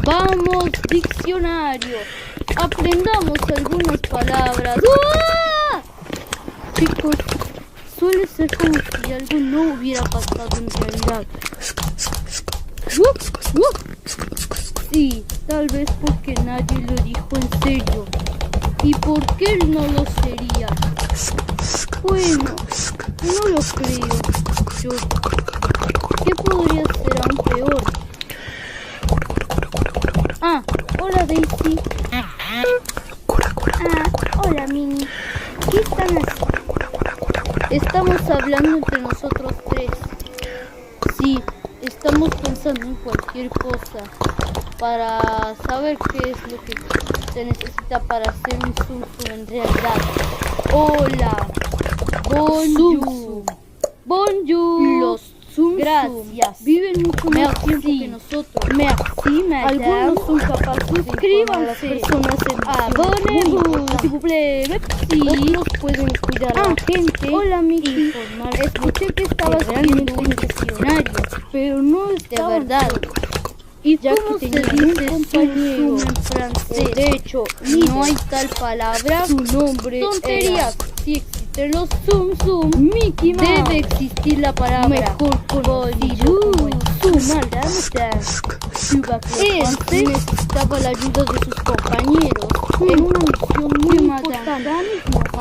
Vamos, diccionario. Aprendamos algunas palabras. ¡Ah! Chicos, suele ser como si algo no hubiera pasado en realidad. Sí, tal vez porque nadie lo dijo en serio. ¿Y por qué él no lo sería? Bueno, no lo creo. Yo, ¿qué podría ser aún peor? Ah, hola Daisy. Hola Minnie. ¿Qué están haciendo? Estamos hablando entre nosotros tres. Sí, estamos pensando en cualquier cosa para saber qué es lo que se necesita para hacer un Zoom en realidad. Hola. Bonjour. Bonjour. Los Zoom. Gracias. Viven mucho más tiempo que nosotros. Merci, madame. Algunos son capaces de informar a las personas en abonnez-vous, s'il vous plaît. Merci. Otros pueden cuidar a la gente. Hola, Mickey. Escuché que estabas viendo un diccionario, pero no es de verdad. ¿Y ya cómo se dice compañero en francés? De hecho, no hay tal palabra. Su nombre. Tonterías. Si existen los Zoom, Mickey Mouse. Debe existir la palabra. Mejor conocido como el Zoom. Este necesitaba la ayuda de sus compañeros en una misión muy importante.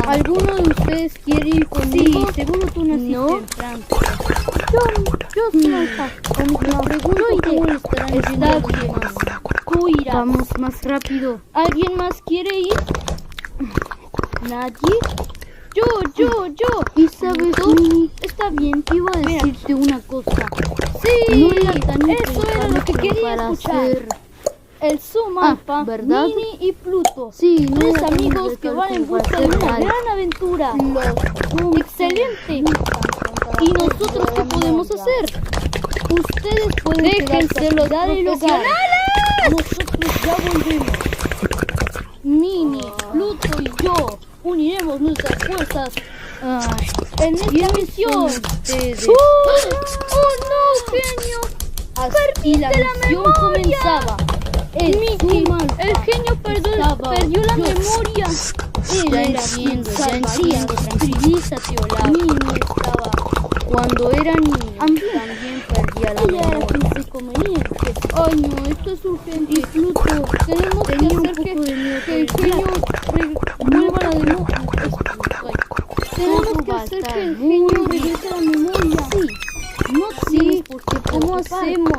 ¿Alguno de ustedes quiere ir conmigo? Sí, seguro tú naciste en Francia. Yo soy Me pregunto cómo le estarán yendo a los demás. Tú irás. Vamos más rápido. ¿Alguien más quiere ir? ¿Nadie? Yo. ¿Y sabes, Minnie? Está bien, iba a decirte una cosa. Sí, no era tan eso era lo que quería escuchar. El Zoom Alpha, ¿verdad? Minnie y Pluto. Sí, no Tres era tan amigos que van en busca de una gran aventura. Excelente. ¿Y nosotros qué podemos hacer? Ustedes pueden déjense los profesionales. Nosotros ya volvemos. Minnie, Pluto y yo uniremos nuestras fuerzas en esta misión. ¡Oh no, genio! Así la misión comenzaba. El genio perdió la memoria. Ya entiendo. Tranquilízate, Olaf. Minnie estaba. Cuando era niña, también perdía la memoria. Ay no, esto es urgente. Y Pluto, tenemos que hacer que el genio vuelva a la memoria. Tenemos que hacer que el genio regrese a la memoria. Sí. No sé, porque ¿cómo hacemos?